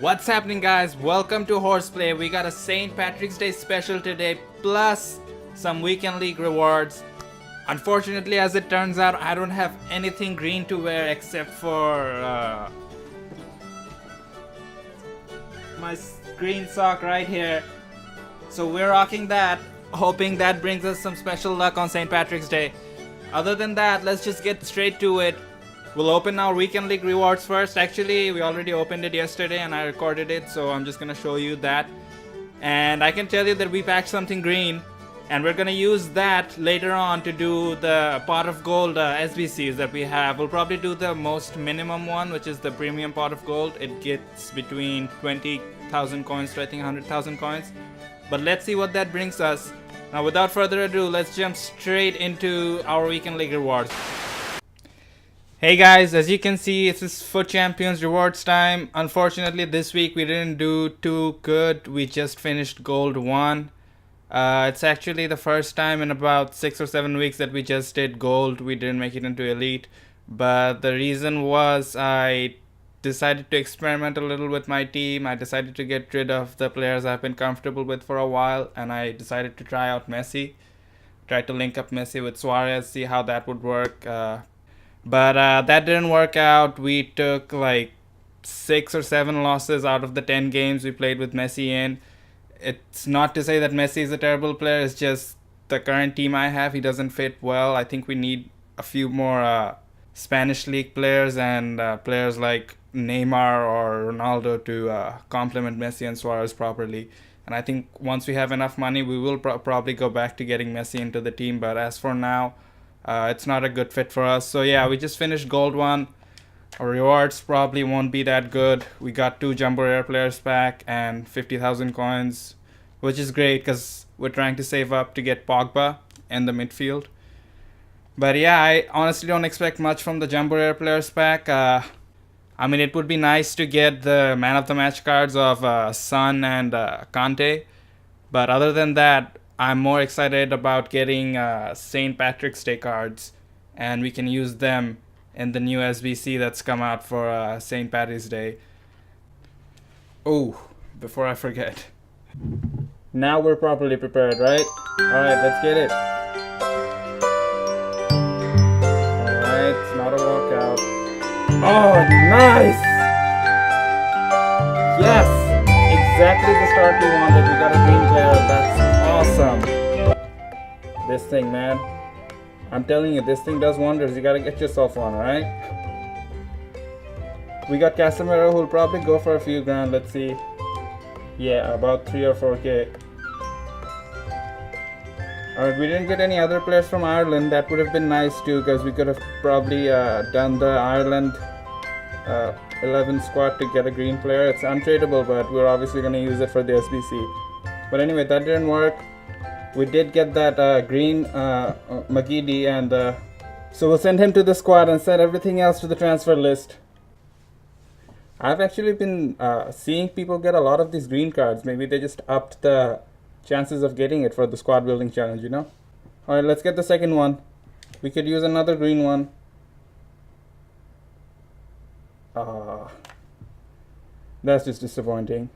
What's happening, guys? Welcome to Horseplay. We got a St. Patrick's Day special today, plus some weekend league rewards. Unfortunately, as it turns out, I don't have anything green to wear except for my green sock right here. So we're rocking that, hoping that brings us some special luck on St. Patrick's Day. Other than that, let's just get straight to it. We'll open our weekend league rewards first. Actually, we already opened it yesterday and I recorded it, so I'm just gonna show you that. And I can tell you that we packed something green, and we're gonna use that later on to do the pot of gold SBCs that we have. We'll probably do the most minimum one, which is the premium pot of gold. It gets between 20,000 coins to I think 100,000 coins. But let's see what that brings us. Now, without further ado, let's jump straight into our weekend league rewards. Hey guys, as you can see, it's this Foot Champions rewards time. Unfortunately, this week we didn't do too good. We just finished Gold 1. It's actually the first time in about 6 or 7 weeks that we just did Gold. We didn't make it into Elite. But the reason was I decided to experiment a little with my team. I decided to get rid of the players I've been comfortable with for a while. And I decided to try out Messi. Try to link up Messi with Suarez, see how that would work. But that didn't work out. We took like 6 or 7 losses out of the 10 games we played with Messi in. It's not to say that Messi is a terrible player. It's just the current team I have, he doesn't fit well. I think we need a few more Spanish league players and players like Neymar or Ronaldo to complement Messi and Suarez properly. And I think once we have enough money, we will probably go back to getting Messi into the team. But as for now, it's not a good fit for us. So yeah, we just finished Gold 1. Our rewards probably won't be that good. We got 2 Jumbo Rare players back and 50,000 coins, which is great because we're trying to save up to get Pogba in the midfield. But yeah, I honestly don't expect much from the Jumbo Rare players pack. I mean, it would be nice to get the Man of the Match cards of Son and Kante. But other than that, I'm more excited about getting St. Patrick's Day cards, and we can use them in the new SBC that's come out for St. Patty's Day. Oh, before I forget. Now we're properly prepared, right? Alright, let's get it. Alright, it's not a walkout. Oh, nice! Yes! Exactly the start we wanted. We got a green player. That's awesome. This thing, man. I'm telling you, this thing does wonders. You gotta get yourself one, right? We got Casemiro, who'll probably go for a few grand. Let's see. Yeah, about 3 or 4k. Alright, we didn't get any other players from Ireland. That would have been nice too, because we could have probably done the Ireland 11 squad to get a green player. It's untradeable, but we're obviously going to use it for the SBC. But anyway, that didn't work. We did get that green McGeady, and so we'll send him to the squad and send everything else to the transfer list. I've actually been seeing people get a lot of these green cards. Maybe they just upped the chances of getting it for the squad building challenge, you know? Alright, let's get the second one. We could use another green one. That's just disappointing.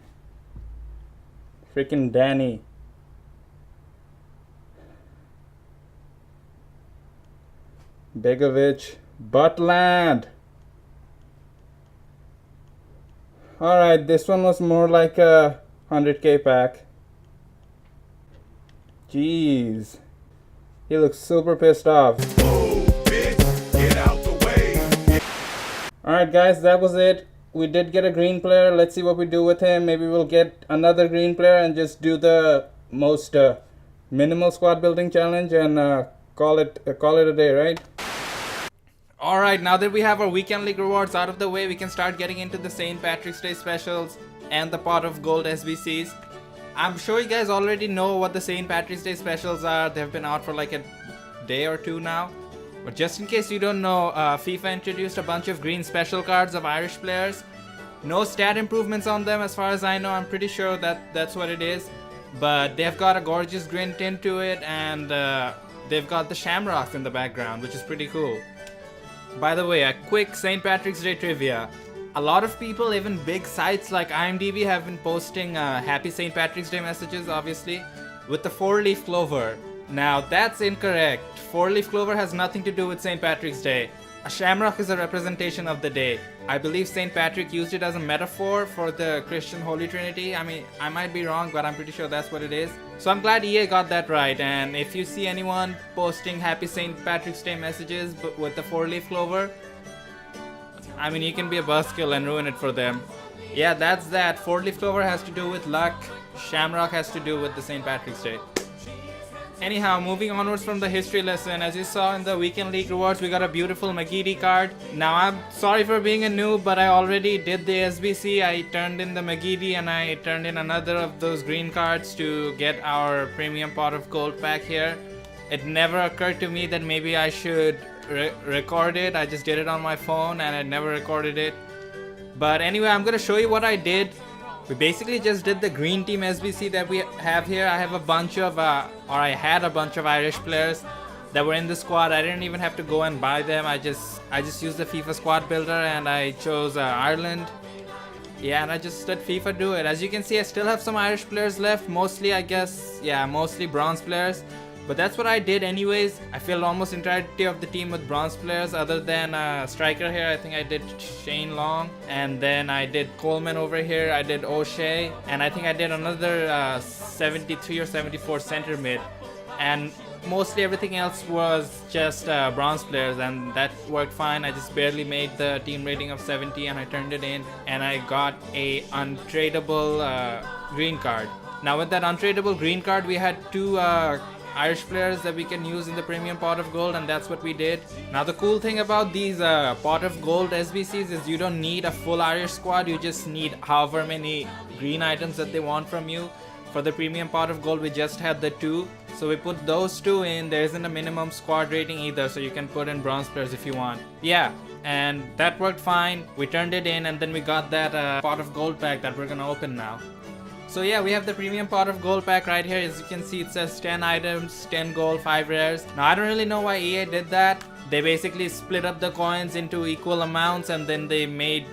Freaking Danny. Begovic. Butland. Alright, this one was more like a 100k pack. Jeez. He looks super pissed off. Oh, bitch, get out the way. Alright guys, that was it. We did get a green player. Let's see what we do with him. Maybe we'll get another green player and just do the most minimal squad building challenge and call it a day, right? Alright, now that we have our weekend league rewards out of the way, we can start getting into the St. Patrick's Day specials and the pot of gold SBCs. I'm sure you guys already know what the St. Patrick's Day specials are. They've been out for like a day or two now. But just in case you don't know, FIFA introduced a bunch of green special cards of Irish players. No stat improvements on them as far as I know. I'm pretty sure that's what it is. But they've got a gorgeous green tint to it, and they've got the shamrocks in the background, which is pretty cool. By the way, a quick St. Patrick's Day trivia. A lot of people, even big sites like IMDb, have been posting Happy St. Patrick's Day messages, obviously, with the 4-leaf clover. Now, that's incorrect. 4-leaf clover has nothing to do with St. Patrick's Day. A shamrock is a representation of the day. I believe St. Patrick used it as a metaphor for the Christian Holy Trinity. I mean, I might be wrong, but I'm pretty sure that's what it is. So I'm glad EA got that right. And if you see anyone posting Happy St. Patrick's Day messages but with the 4-leaf clover, I mean, you can be a buzzkill and ruin it for them. Yeah, that's that. 4-leaf clover has to do with luck. Shamrock has to do with the St. Patrick's Day. Anyhow, moving onwards from the history lesson, as you saw in the Weekend League rewards, we got a beautiful McGeady card. Now, I'm sorry for being a noob, but I already did the SBC. I turned in the McGeady and I turned in another of those green cards to get our premium pot of gold pack here. It never occurred to me that maybe I should record it. I just did it on my phone and I never recorded it. But anyway, I'm gonna show you what I did. We basically just did the green team SBC that we have here. I have a bunch of, I had a bunch of Irish players that were in the squad. I didn't even have to go and buy them. I just used the FIFA squad builder and I chose Ireland. Yeah, and I just let FIFA do it. As you can see, I still have some Irish players left. Mostly, I guess, yeah, mostly bronze players. But that's what I did anyways. I filled almost entirety of the team with bronze players other than striker here. I think I did Shane Long. And then I did Coleman over here. I did O'Shea. And I think I did another 73 or 74 center mid. And mostly everything else was just bronze players. And that worked fine. I just barely made the team rating of 70 and I turned it in. And I got a untradeable green card. Now with that untradeable green card, we had two Irish players that we can use in the premium pot of gold, and that's what we did. Now the cool thing about these pot of gold SBCs is you don't need a full Irish squad. You just need however many green items that they want from you. For the premium pot of gold, we just had the 2, so we put those 2 in. There isn't a minimum squad rating either, so you can put in bronze players if you want. Yeah, and that worked fine. We turned it in and then we got that pot of gold pack that we're gonna open now. So yeah, we have the premium pot of gold pack right here. As you can see, it says 10 items, 10 gold, 5 rares. Now I don't really know why EA did that. They basically split up the coins into equal amounts and then they made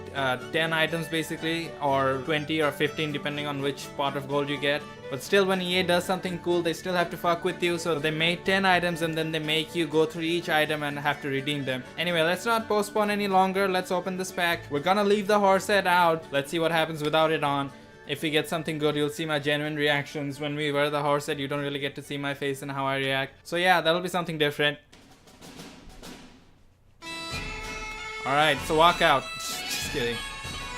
10 items basically, or 20 or 15 depending on which pot of gold you get. But still, when EA does something cool, they still have to fuck with you. So they made 10 items and then they make you go through each item and have to redeem them. Anyway, let's not postpone any longer. Let's open this pack. We're gonna leave the horse head out. Let's see what happens without it on. If we get something good, you'll see my genuine reactions. When we wear the horse head, you don't really get to see my face and how I react. So yeah, that'll be something different. Alright, so walk out. Just kidding.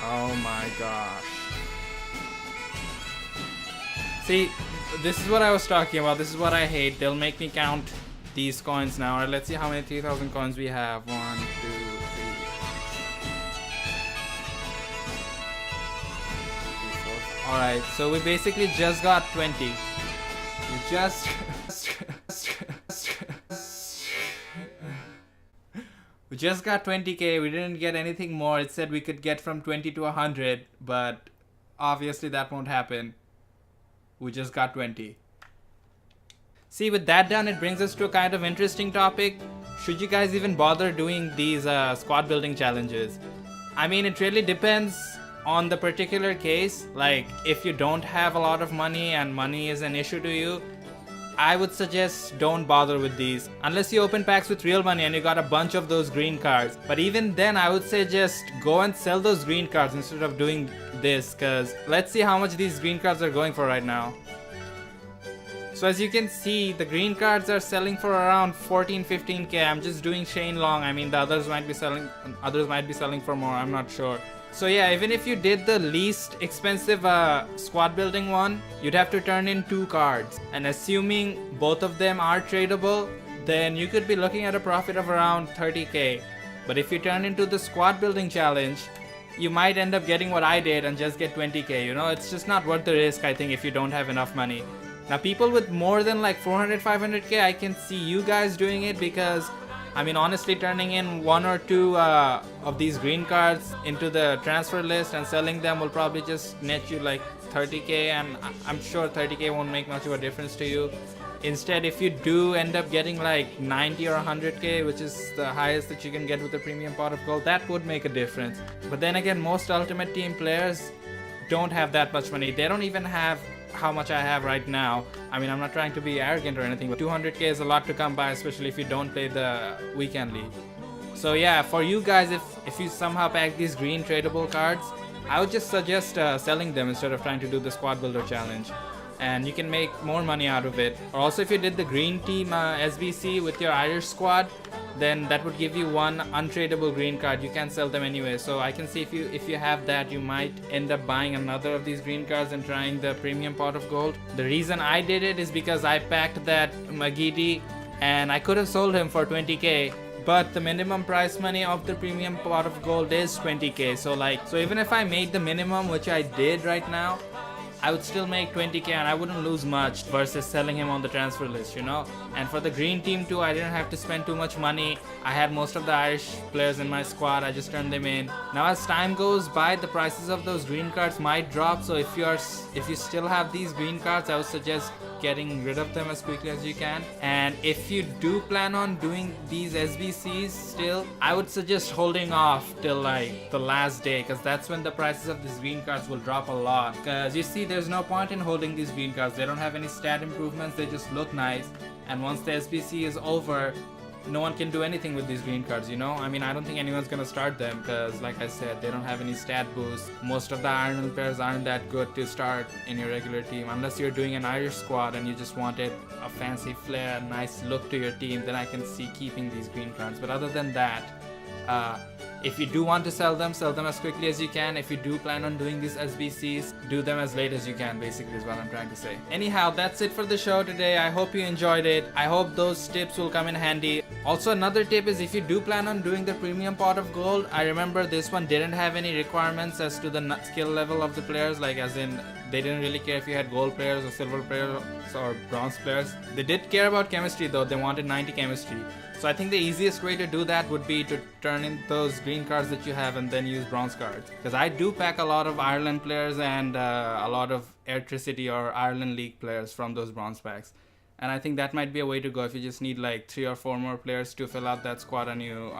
Oh my gosh. See, this is what I was talking about. This is what I hate. They'll make me count these coins now. Alright, let's see how many 3,000 coins we have. 1, 2, 3. Alright, so we basically just got 20. We just we just got 20k. We didn't get anything more. It said we could get from 20 to 100, but obviously that won't happen. We just got 20. See, with that done, it brings us to a kind of interesting topic. Should you guys even bother doing these squad building challenges? I mean, it really depends on the particular case. Like, if you don't have a lot of money and money is an issue to you, I would suggest don't bother with these unless you open packs with real money and you got a bunch of those green cards. But even then, I would say just go and sell those green cards instead of doing this, because let's see how much these green cards are going for right now. So as you can see, the green cards are selling for around 14-15k. I'm just doing Shane Long. I mean, the others might be selling for more. I'm not sure. So yeah, even if you did the least expensive squad building one, you'd have to turn in 2 cards. And assuming both of them are tradable, then you could be looking at a profit of around 30k. But if you turn into the squad building challenge, you might end up getting what I did and just get 20k. You know, it's just not worth the risk, I think, if you don't have enough money. Now, people with more than like 400-500k, I can see you guys doing it, because I mean, honestly, turning in 1 or 2 of these green cards into the transfer list and selling them will probably just net you like 30k, and I'm sure 30k won't make much of a difference to you. Instead, if you do end up getting like 90 or 100k, which is the highest that you can get with a premium pot of gold, that would make a difference. But then again, most Ultimate Team players don't have that much money. They don't even have how much I have right now. I mean, I'm not trying to be arrogant or anything, but 200k is a lot to come by, especially if you don't play the weekend league. So yeah, for you guys, if you somehow pack these green tradable cards, I would just suggest selling them instead of trying to do the squad builder challenge, and you can make more money out of it. Or also, if you did the green team SBC with your Irish squad, then that would give you one untradeable green card. You can't sell them anyway. So I can see if you have that, you might end up buying another of these green cards and trying the premium pot of gold. The reason I did it is because I packed that Magidi and I could have sold him for 20k, but the minimum price money of the premium pot of gold is 20k. So even if I made the minimum, which I did right now, I would still make 20k and I wouldn't lose much versus selling him on the transfer list, you know. And for the green team too, I didn't have to spend too much money. I had most of the Irish players in my squad. I just turned them in. Now as time goes by, the prices of those green cards might drop. So if you still have these green cards, I would suggest getting rid of them as quickly as you can. And if you do plan on doing these SBCs still, I would suggest holding off till like the last day, because that's when the prices of these green cards will drop a lot. Because you see, there's no point in holding these green cards. They don't have any stat improvements, they just look nice. And once the SBC is over, no one can do anything with these green cards, you know. I mean, I don't think anyone's gonna start them because, like I said, they don't have any stat boost. Most of the Ireland players aren't that good to start in your regular team, unless you're doing an Irish squad and you just wanted a fancy flair, a nice look to your team. Then I can see keeping these green cards. But other than that, if you do want to sell them as quickly as you can. If you do plan on doing these SBCs, do them as late as you can, basically is what I'm trying to say. Anyhow, that's it for the show today. I hope you enjoyed it. I hope those tips will come in handy. Also, another tip is if you do plan on doing the premium pot of gold, I remember this one didn't have any requirements as to the skill level of the players, like as in they didn't really care if you had gold players or silver players or bronze players. They did care about chemistry though. They wanted 90 chemistry. So I think the easiest way to do that would be to turn in those green cards that you have and then use bronze cards. Because I do pack a lot of Ireland players and a lot of Airtricity or Ireland League players from those bronze packs. And I think that might be a way to go if you just need like 3 or 4 more players to fill out that squad and you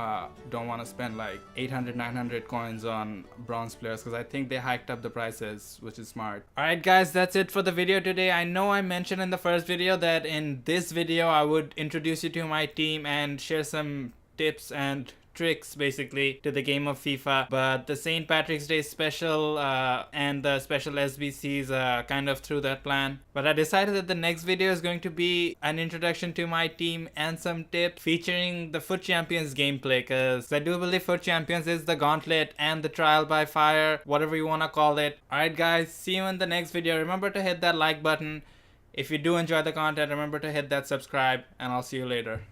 don't want to spend like 800, 900 coins on bronze players, because I think they hiked up the prices, which is smart. Alright guys, that's it for the video today. I know I mentioned in the first video that in this video I would introduce you to my team and share some tips and tricks basically to the game of FIFA, but the St. Patrick's Day special and the special SBCs kind of threw that plan. But I decided that the next video is going to be an introduction to my team and some tips featuring the Foot Champions gameplay, because I do believe Foot Champions is the gauntlet and the trial by fire, whatever you want to call it. Alright guys, see you in the next video. Remember to hit that like button. If you do enjoy the content, remember to hit that subscribe, and I'll see you later.